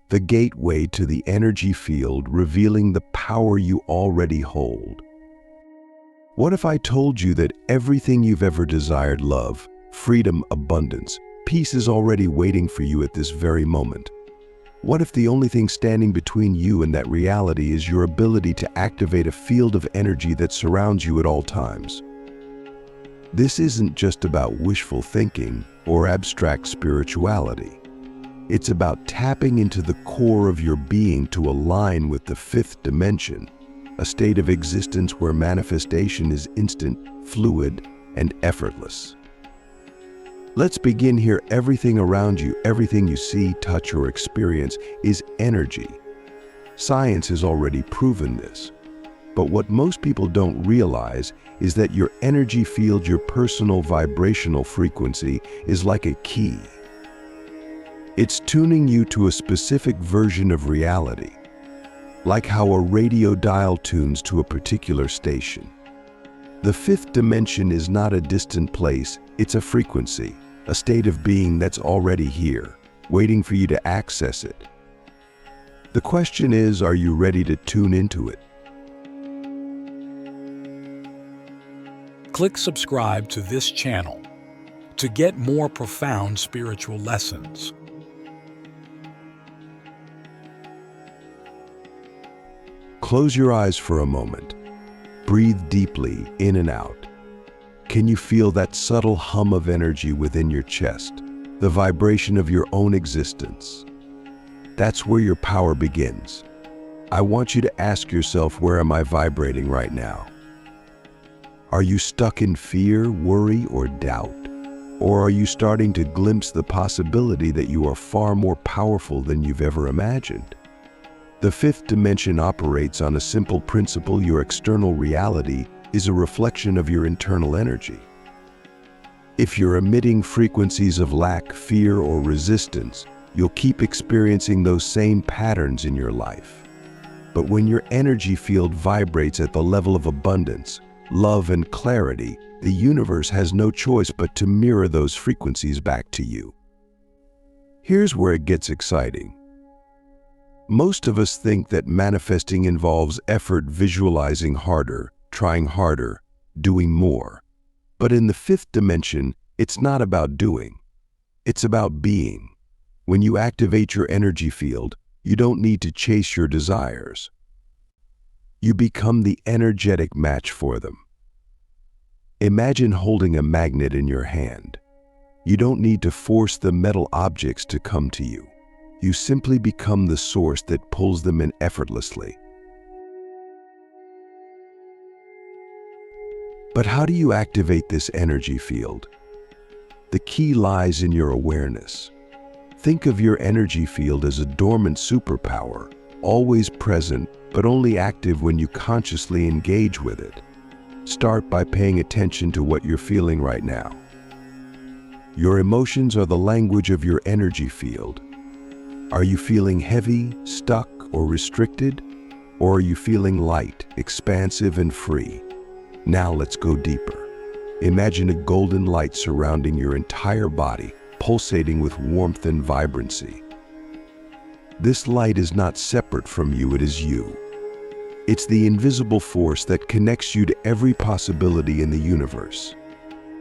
the gateway to the energy field, revealing the power you already hold. What if I told you that everything you've ever desired, love, freedom, abundance, peace, is already waiting for you at this very moment? What if the only thing standing between you and that reality is your ability to activate a field of energy that surrounds you at all times? This isn't just about wishful thinking or abstract spirituality. It's about tapping into the core of your being to align with the fifth dimension, a state of existence where manifestation is instant, fluid, and effortless. Let's begin here. Everything around you, everything you see, touch, or experience is energy. Science has already proven this. But what most people don't realize is that your energy field, your personal vibrational frequency, is like a key. It's tuning you to a specific version of reality, like how a radio dial tunes to a particular station. The fifth dimension is not a distant place, it's a frequency, a state of being that's already here, waiting for you to access it. The question is, are you ready to tune into it? Click subscribe to this channel to get more profound spiritual lessons. Close your eyes for a moment. Breathe deeply in and out. Can you feel that subtle hum of energy within your chest, the vibration of your own existence? That's where your power begins. I want you to ask yourself, where am I vibrating right now? Are you stuck in fear, worry, or doubt? Or are you starting to glimpse the possibility that you are far more powerful than you've ever imagined? The fifth dimension operates on a simple principle: your external reality is a reflection of your internal energy. If you're emitting frequencies of lack, fear, or resistance, you'll keep experiencing those same patterns in your life. But when your energy field vibrates at the level of abundance, love, and clarity, the universe has no choice but to mirror those frequencies back to you. Here's where it gets exciting. Most of us think that manifesting involves effort, visualizing harder, trying harder, doing more. But in the fifth dimension, it's not about doing. It's about being. When you activate your energy field, you don't need to chase your desires. You become the energetic match for them. Imagine holding a magnet in your hand. You don't need to force the metal objects to come to you. You simply become the source that pulls them in effortlessly. But how do you activate this energy field? The key lies in your awareness. Think of your energy field as a dormant superpower, always present, but only active when you consciously engage with it. Start by paying attention to what you're feeling right now. Your emotions are the language of your energy field. Are you feeling heavy, stuck, or restricted? Or are you feeling light, expansive, and free? Now let's go deeper. Imagine a golden light surrounding your entire body, pulsating with warmth and vibrancy. This light is not separate from you, it is you. It's the invisible force that connects you to every possibility in the universe.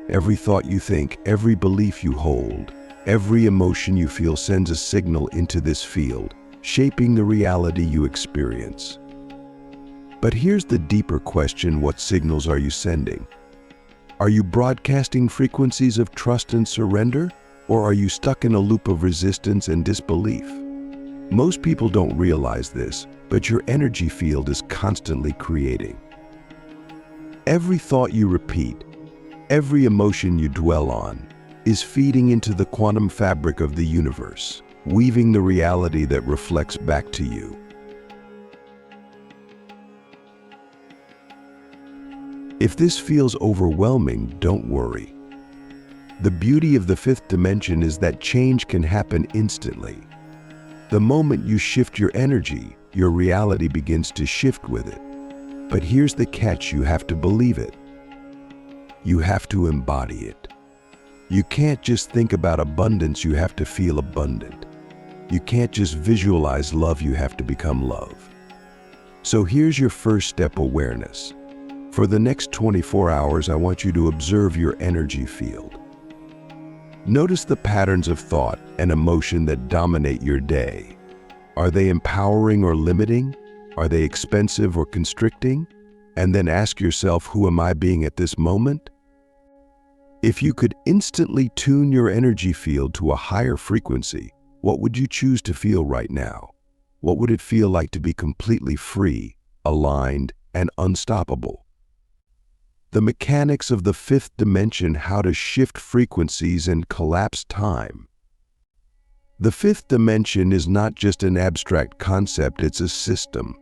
Every thought you think, every belief you hold, every emotion you feel sends a signal into this field, shaping the reality you experience. But here's the deeper question: what signals are you sending? Are you broadcasting frequencies of trust and surrender? Or are you stuck in a loop of resistance and disbelief? Most people don't realize this, but your energy field is constantly creating. Every thought you repeat, every emotion you dwell on, is feeding into the quantum fabric of the universe, weaving the reality that reflects back to you. If this feels overwhelming, don't worry. The beauty of the fifth dimension is that change can happen instantly. The moment you shift your energy, your reality begins to shift with it. But here's the catch: you have to believe it. You have to embody it. You can't just think about abundance, you have to feel abundant. You can't just visualize love, you have to become love. So here's your first step: awareness. For the next 24 hours, I want you to observe your energy field. Notice the patterns of thought and emotion that dominate your day. Are they empowering or limiting? Are they expensive or constricting? And then ask yourself, who am I being at this moment? If you could instantly tune your energy field to a higher frequency, what would you choose to feel right now? What would it feel like to be completely free, aligned, and unstoppable? The mechanics of the fifth dimension: how to shift frequencies and collapse time. The fifth dimension is not just an abstract concept, it's a system,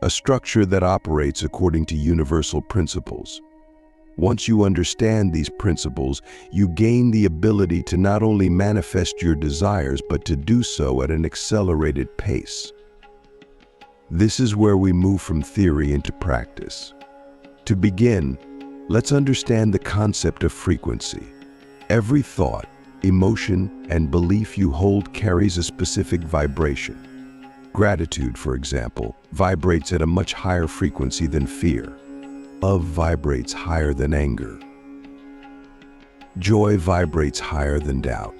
a structure that operates according to universal principles. Once you understand these principles, you gain the ability to not only manifest your desires, but to do so at an accelerated pace. This is where we move from theory into practice. To begin, let's understand the concept of frequency. Every thought, emotion, and belief you hold carries a specific vibration. Gratitude, for example, vibrates at a much higher frequency than fear. Love vibrates higher than anger. Joy vibrates higher than doubt.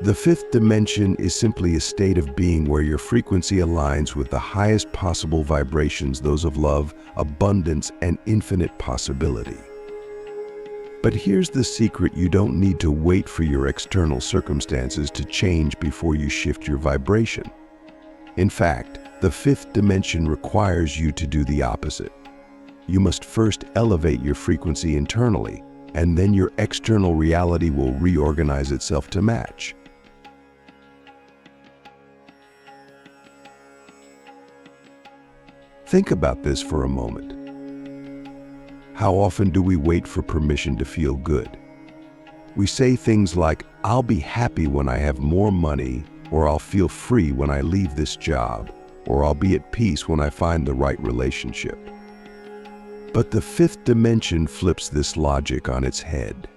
The fifth dimension is simply a state of being where your frequency aligns with the highest possible vibrations, those of love, abundance, and infinite possibility. But here's the secret: you don't need to wait for your external circumstances to change before you shift your vibration. In fact, the fifth dimension requires you to do the opposite. You must first elevate your frequency internally, and then your external reality will reorganize itself to match. Think about this for a moment. How often do we wait for permission to feel good? We say things like, "I'll be happy when I have more money," or "I'll feel free when I leave this job," or "I'll be at peace when I find the right relationship." But the fifth dimension flips this logic on its head.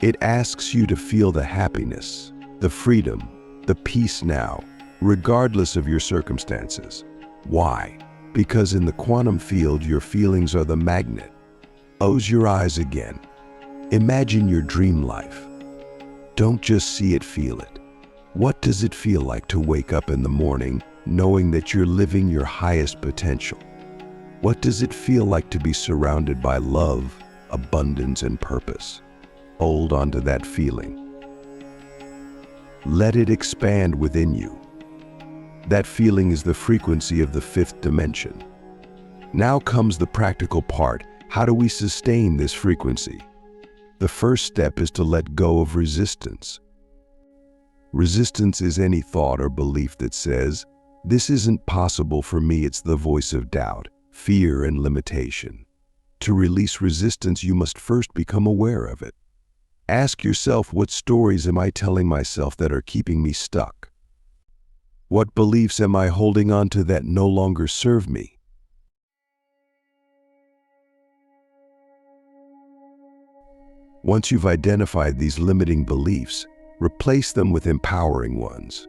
It asks you to feel the happiness, the freedom, the peace now, regardless of your circumstances. Why? Because in the quantum field, your feelings are the magnet. Close your eyes again. Imagine your dream life. Don't just see it, feel it. What does it feel like to wake up in the morning knowing that you're living your highest potential? What does it feel like to be surrounded by love, abundance, and purpose? Hold on to that feeling. Let it expand within you. That feeling is the frequency of the fifth dimension. Now comes the practical part. How do we sustain this frequency? The first step is to let go of resistance. Resistance is any thought or belief that says, "This isn't possible for me." It's the voice of doubt, fear, and limitation. To release resistance, you must first become aware of it. Ask yourself, what stories am I telling myself that are keeping me stuck? What beliefs am I holding on to that no longer serve me? Once you've identified these limiting beliefs, replace them with empowering ones.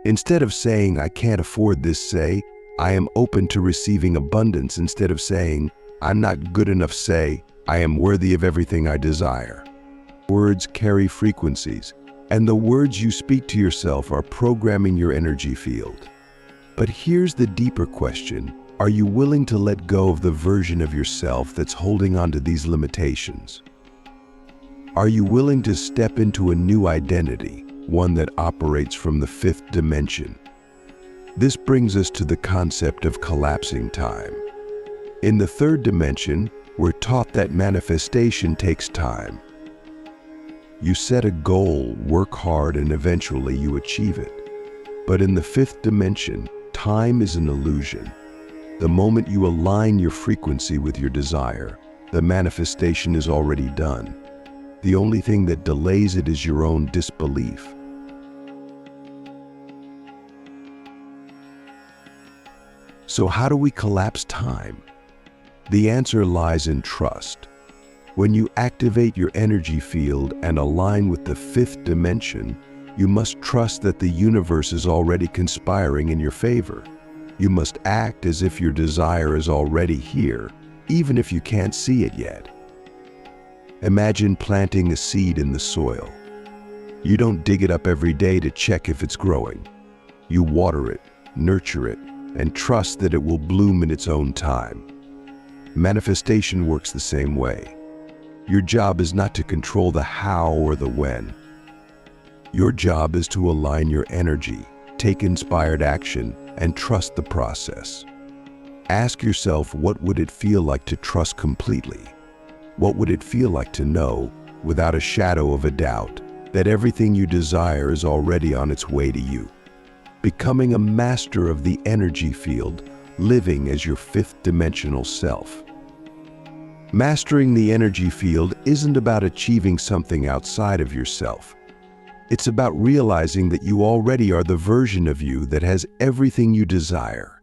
Instead of saying, "I can't afford this," say, "I am open to receiving abundance." Instead of saying, "I'm not good enough," say, "I am worthy of everything I desire." Words carry frequencies, and the words you speak to yourself are programming your energy field. But here's the deeper question: are you willing to let go of the version of yourself that's holding on to these limitations? Are you willing to step into a new identity, one that operates from the fifth dimension? This brings us to the concept of collapsing time. In the third dimension, we're taught that manifestation takes time. You set a goal, work hard, and eventually you achieve it. But in the fifth dimension, time is an illusion. The moment you align your frequency with your desire, the manifestation is already done. The only thing that delays it is your own disbelief. So how do we collapse time? The answer lies in trust. When you activate your energy field and align with the fifth dimension, You must trust that the universe is already conspiring in your favor. You must act as if your desire is already here, even if you can't see it yet. Imagine planting a seed in the soil. You don't dig it up every day to check if it's growing. You water it, nurture it, and trust that it will bloom in its own time. Manifestation works the same way. Your job is not to control the how or the when. Your job is to align your energy, take inspired action, and trust the process. Ask yourself, what would it feel like to trust completely? What would it feel like to know, without a shadow of a doubt, that everything you desire is already on its way to you? Becoming a master of the energy field, living as your fifth-dimensional self. Mastering the energy field isn't about achieving something outside of yourself. It's about realizing that you already are the version of you that has everything you desire.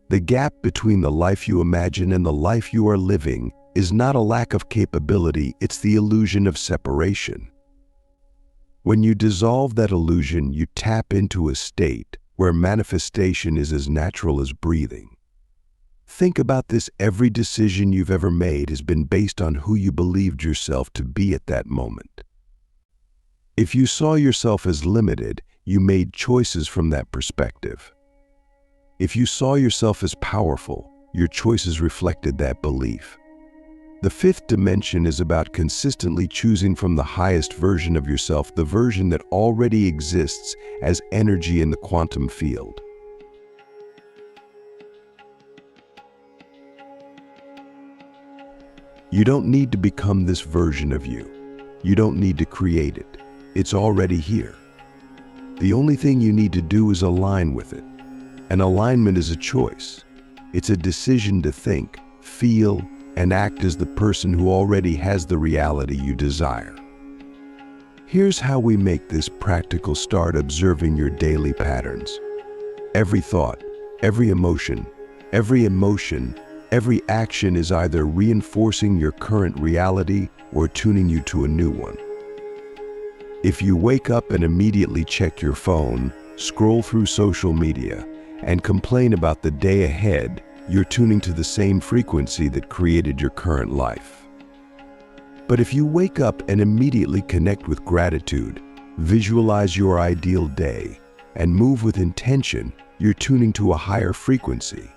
The gap between the life you imagine and the life you are living is not a lack of capability, it's the illusion of separation. When you dissolve that illusion, you tap into a state where manifestation is as natural as breathing. Think about this: every decision you've ever made has been based on who you believed yourself to be at that moment. If you saw yourself as limited, you made choices from that perspective. If you saw yourself as powerful, your choices reflected that belief. The fifth dimension is about consistently choosing from the highest version of yourself, the version that already exists as energy in the quantum field. You don't need to become this version of you. You don't need to create it. It's already here. The only thing you need to do is align with it. An alignment is a choice. It's a decision to think, feel, and act as the person who already has the reality you desire. Here's how we make this practical: start observing your daily patterns. Every thought, every emotion, every action is either reinforcing your current reality or tuning you to a new one. If you wake up and immediately check your phone, scroll through social media, and complain about the day ahead, you're tuning to the same frequency that created your current life. But if you wake up and immediately connect with gratitude, visualize your ideal day, and move with intention, you're tuning to a higher frequency.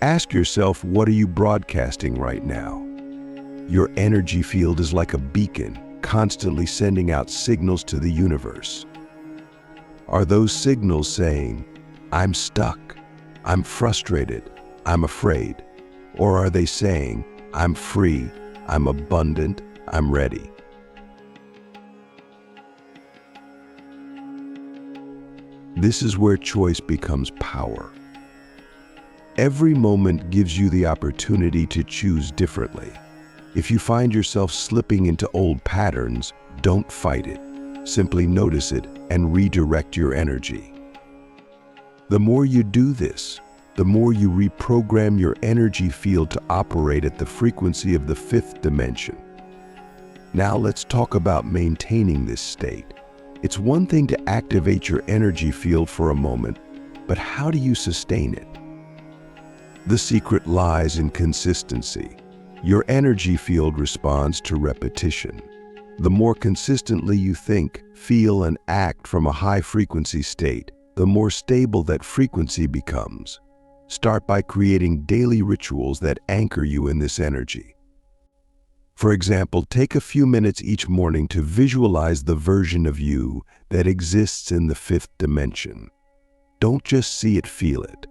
Ask yourself, what are you broadcasting right now? Your energy field is like a beacon, constantly sending out signals to the universe. Are those signals saying, "I'm stuck, I'm frustrated, I'm afraid"? Or are they saying, "I'm free, I'm abundant, I'm ready"? This is where choice becomes power. Every moment gives you the opportunity to choose differently. If you find yourself slipping into old patterns, don't fight it. Simply notice it and redirect your energy. The more you do this, the more you reprogram your energy field to operate at the frequency of the fifth dimension. Now let's talk about maintaining this state. It's one thing to activate your energy field for a moment, but how do you sustain it? The secret lies in consistency. Your energy field responds to repetition. The more consistently you think, feel, and act from a high-frequency state, the more stable that frequency becomes. Start by creating daily rituals that anchor you in this energy. For example, take a few minutes each morning to visualize the version of you that exists in the fifth dimension. Don't just see it, feel it.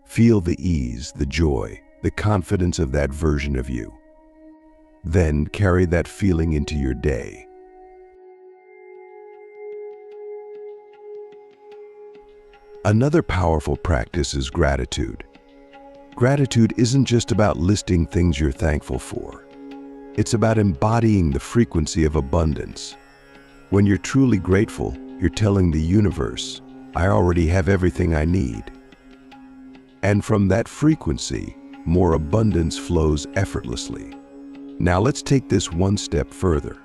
Feel the ease, the joy, the confidence of that version of you. Then carry that feeling into your day. Another powerful practice is gratitude. Gratitude isn't just about listing things you're thankful for. It's about embodying the frequency of abundance. When you're truly grateful, you're telling the universe, "I already have everything I need." And from that frequency, more abundance flows effortlessly. Now let's take this one step further.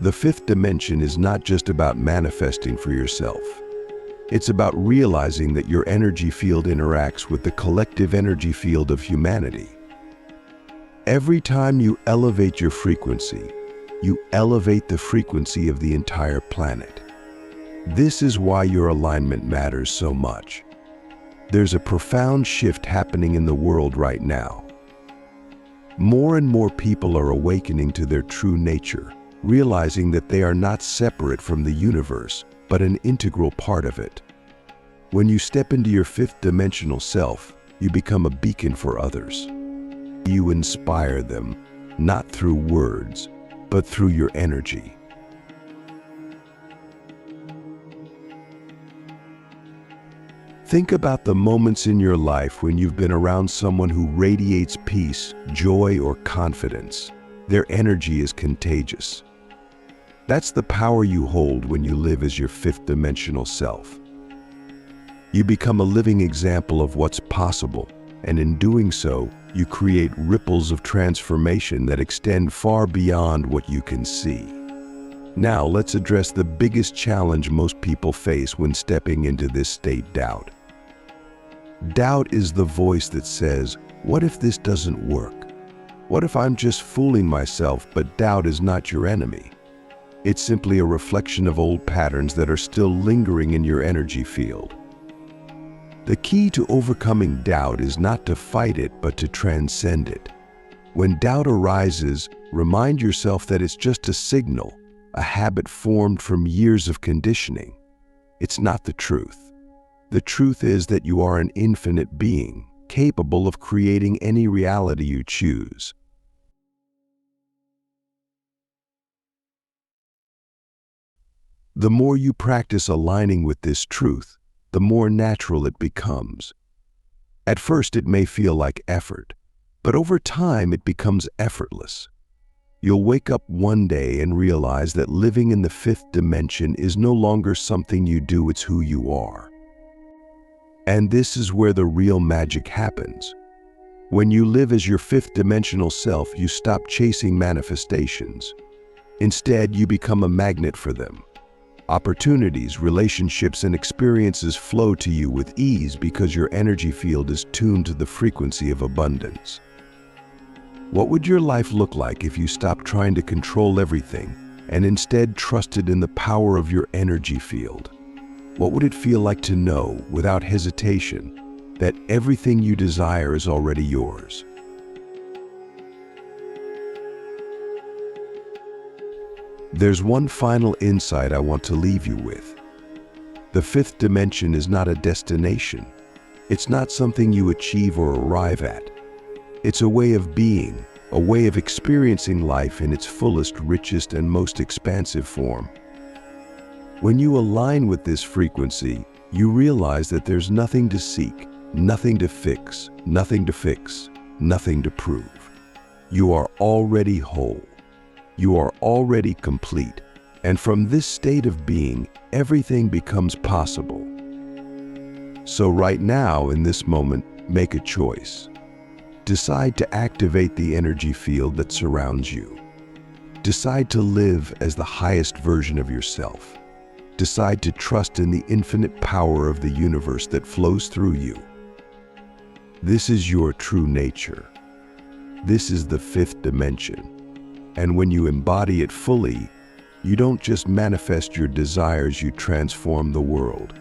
The fifth dimension is not just about manifesting for yourself. It's about realizing that your energy field interacts with the collective energy field of humanity. Every time you elevate your frequency, you elevate the frequency of the entire planet. This is why your alignment matters so much. There's a profound shift happening in the world right now. More and more people are awakening to their true nature, realizing that they are not separate from the universe, but an integral part of it. When you step into your fifth dimensional self, you become a beacon for others. You inspire them, not through words, but through your energy. Think about the moments in your life when you've been around someone who radiates peace, joy, or confidence. Their energy is contagious. That's the power you hold when you live as your fifth dimensional self. You become a living example of what's possible, and in doing so, you create ripples of transformation that extend far beyond what you can see. Now let's address the biggest challenge most people face when stepping into this state: doubt. Doubt is the voice that says, "What if this doesn't work? What if I'm just fooling myself?" But doubt is not your enemy. It's simply a reflection of old patterns that are still lingering in your energy field. The key to overcoming doubt is not to fight it, but to transcend it. When doubt arises, remind yourself that it's just a signal, a habit formed from years of conditioning. It's not the truth. The truth is that you are an infinite being, capable of creating any reality you choose. The more you practice aligning with this truth, the more natural it becomes. At first, it may feel like effort, but over time, it becomes effortless. You'll wake up one day and realize that living in the fifth dimension is no longer something you do, it's who you are. And this is where the real magic happens. When you live as your fifth dimensional self, you stop chasing manifestations. Instead, you become a magnet for them. Opportunities, relationships, and experiences flow to you with ease because your energy field is tuned to the frequency of abundance. What would your life look like if you stopped trying to control everything and instead trusted in the power of your energy field? What would it feel like to know, without hesitation, that everything you desire is already yours? There's one final insight I want to leave you with. The fifth dimension is not a destination. It's not something you achieve or arrive at. It's a way of being, a way of experiencing life in its fullest, richest, and most expansive form. When you align with this frequency, you realize that there's nothing to seek, nothing to fix, nothing to prove. You are already whole. You are already complete, and from this state of being, everything becomes possible. So right now, in this moment, make a choice. Decide to activate the energy field that surrounds you. Decide to live as the highest version of yourself. Decide to trust in the infinite power of the universe that flows through you. This is your true nature. This is the fifth dimension. And when you embody it fully, you don't just manifest your desires, you transform the world.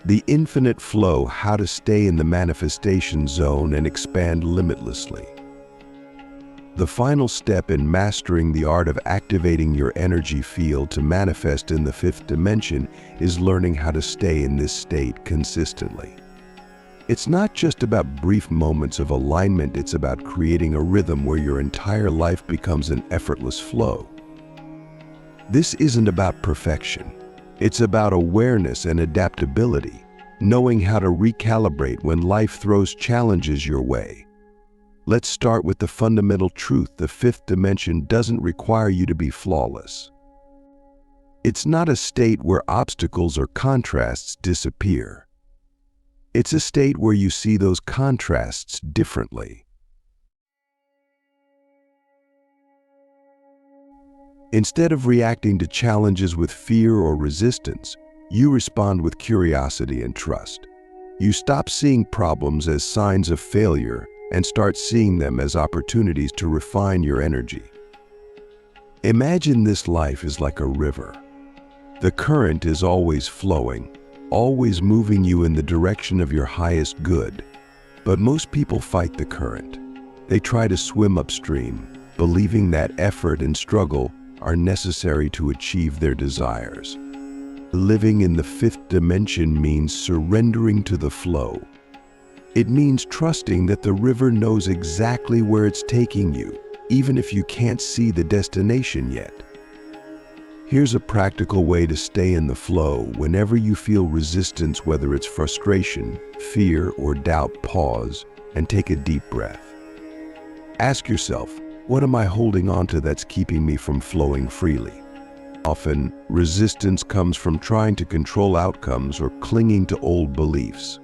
The infinite flow: how to stay in the manifestation zone and expand limitlessly. The final step in mastering the art of activating your energy field to manifest in the fifth dimension is learning how to stay in this state consistently. It's not just about brief moments of alignment, it's about creating a rhythm where your entire life becomes an effortless flow. This isn't about perfection. It's about awareness and adaptability, knowing how to recalibrate when life throws challenges your way. Let's start with the fundamental truth: the fifth dimension doesn't require you to be flawless. It's not a state where obstacles or contrasts disappear. It's a state where you see those contrasts differently. Instead of reacting to challenges with fear or resistance, you respond with curiosity and trust. You stop seeing problems as signs of failure and start seeing them as opportunities to refine your energy. Imagine this life is like a river. The current is always flowing, always moving you in the direction of your highest good. But most people fight the current. They try to swim upstream, believing that effort and struggle are necessary to achieve their desires. Living in the fifth dimension means surrendering to the flow. It means trusting that the river knows exactly where it's taking you, even if you can't see the destination yet. Here's a practical way to stay in the flow whenever you feel resistance, whether it's frustration, fear, or doubt. Pause and take a deep breath. Ask yourself, what am I holding on to that's keeping me from flowing freely? Often, resistance comes from trying to control outcomes or clinging to old beliefs.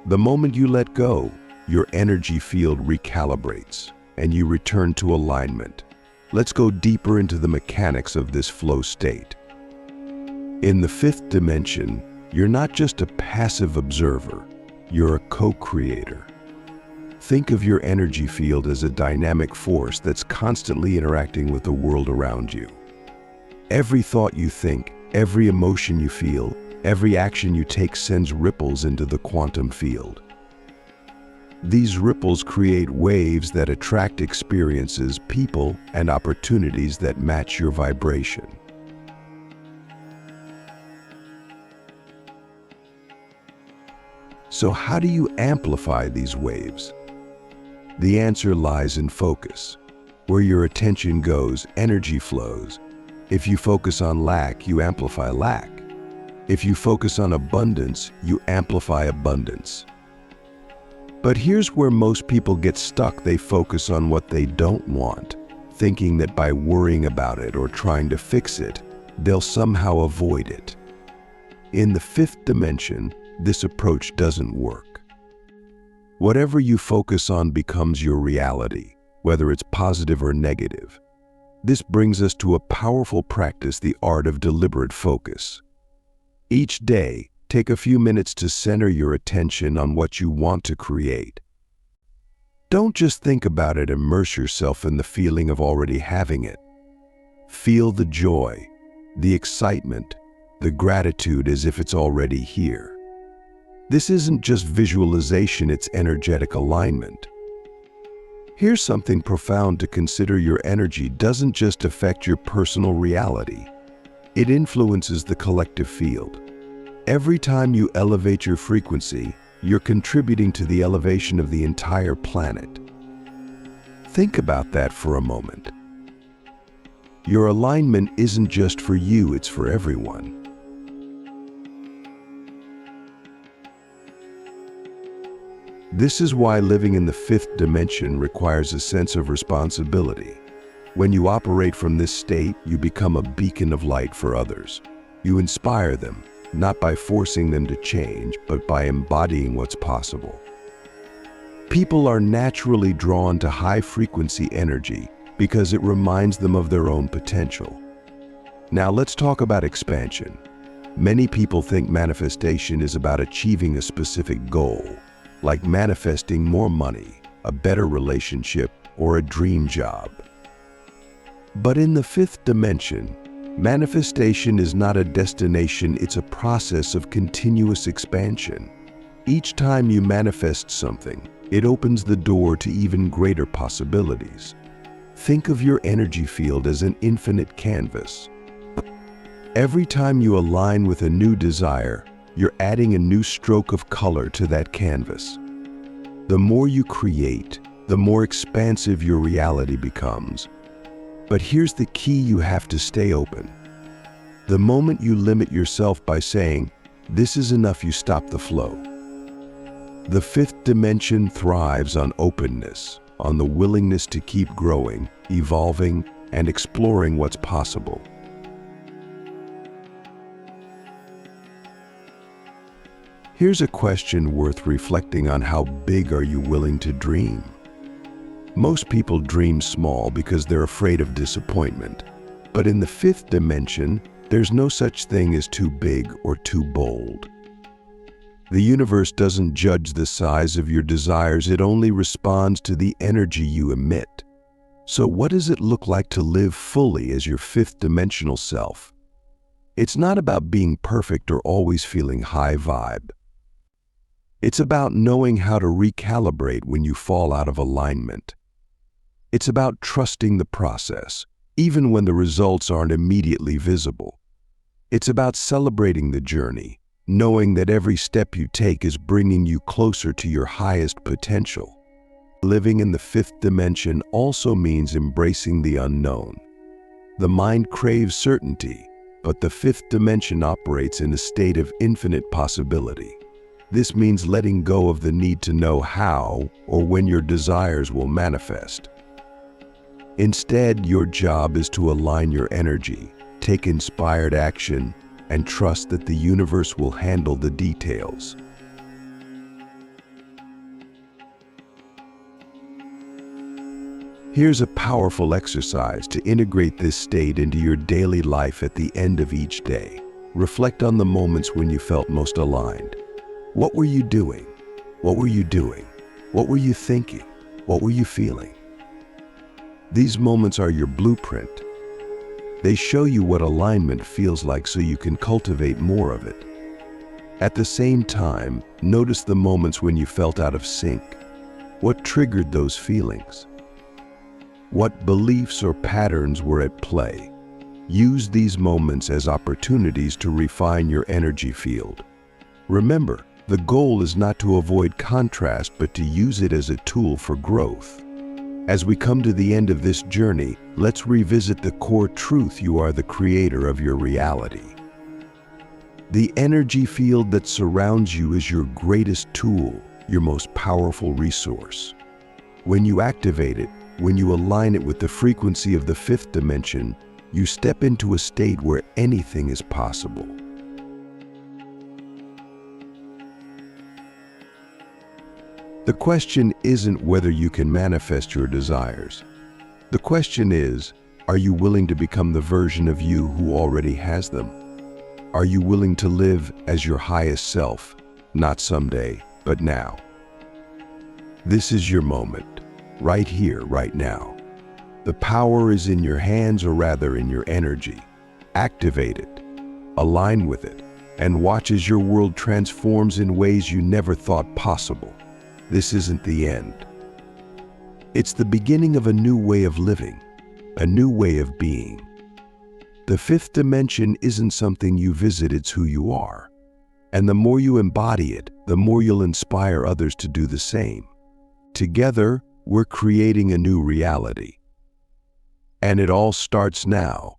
The moment you let go, your energy field recalibrates and you return to alignment. Let's go deeper into the mechanics of this flow state. In the fifth dimension, you're not just a passive observer, you're a co-creator. Think of your energy field as a dynamic force that's constantly interacting with the world around you. Every thought you think, every emotion you feel, every action you take sends ripples into the quantum field. These ripples create waves that attract experiences, people, and opportunities that match your vibration. So how do you amplify these waves? The answer lies in focus. Where your attention goes, energy flows. If you focus on lack, you amplify lack. If you focus on abundance, you amplify abundance. But here's where most people get stuck. They focus on what they don't want, thinking that by worrying about it or trying to fix it, they'll somehow avoid it. In the fifth dimension, this approach doesn't work. Whatever you focus on becomes your reality, whether it's positive or negative. This brings us to a powerful practice, the art of deliberate focus. Each day, take a few minutes to center your attention on what you want to create. Don't just think about it, immerse yourself in the feeling of already having it. Feel the joy, the excitement, the gratitude as if it's already here. This isn't just visualization, it's energetic alignment. Here's something profound to consider. Your energy doesn't just affect your personal reality. It influences the collective field. Every time you elevate your frequency, you're contributing to the elevation of the entire planet. Think about that for a moment. Your alignment isn't just for you, it's for everyone. This is why living in the fifth dimension requires a sense of responsibility. When you operate from this state, you become a beacon of light for others. You inspire them, not by forcing them to change, but by embodying what's possible. People are naturally drawn to high-frequency energy because it reminds them of their own potential. Now let's talk about expansion. Many people think manifestation is about achieving a specific goal, like manifesting more money, a better relationship, or a dream job. But in the fifth dimension, manifestation is not a destination, it's a process of continuous expansion. Each time you manifest something, it opens the door to even greater possibilities. Think of your energy field as an infinite canvas. Every time you align with a new desire, you're adding a new stroke of color to that canvas. The more you create, the more expansive your reality becomes. But here's the key: you have to stay open. The moment you limit yourself by saying, "This is enough," you stop the flow. The fifth dimension thrives on openness, on the willingness to keep growing, evolving, and exploring what's possible. Here's a question worth reflecting on: how big are you willing to dream? Most people dream small because they're afraid of disappointment. But in the fifth dimension, there's no such thing as too big or too bold. The universe doesn't judge the size of your desires, it only responds to the energy you emit. So what does it look like to live fully as your fifth dimensional self? It's not about being perfect or always feeling high vibe. It's about knowing how to recalibrate when you fall out of alignment. It's about trusting the process, even when the results aren't immediately visible. It's about celebrating the journey, knowing that every step you take is bringing you closer to your highest potential. Living in the fifth dimension also means embracing the unknown. The mind craves certainty, but the fifth dimension operates in a state of infinite possibility. This means letting go of the need to know how or when your desires will manifest. Instead, your job is to align your energy, take inspired action, and trust that the universe will handle the details. Here's a powerful exercise to integrate this state into your daily life at the end of each day. Reflect on the moments when you felt most aligned. What were you doing? What were you doing? What were you thinking? What were you feeling? These moments are your blueprint. They show you what alignment feels like so you can cultivate more of it. At the same time, notice the moments when you felt out of sync. What triggered those feelings? What beliefs or patterns were at play? Use these moments as opportunities to refine your energy field. Remember, the goal is not to avoid contrast, but to use it as a tool for growth. As we come to the end of this journey, let's revisit the core truth: you are the creator of your reality. The energy field that surrounds you is your greatest tool, your most powerful resource. When you activate it, when you align it with the frequency of the fifth dimension, you step into a state where anything is possible. The question isn't whether you can manifest your desires. The question is, are you willing to become the version of you who already has them? Are you willing to live as your highest self, not someday, but now? This is your moment. Right here, right now. The power is in your hands, or rather in your energy. Activate it, align with it, and watch as your world transforms in ways you never thought possible. This isn't the end. It's the beginning of a new way of living, a new way of being. The fifth dimension isn't something you visit, it's who you are. And the more you embody it, the more you'll inspire others to do the same. Together, we're creating a new reality. And it all starts now.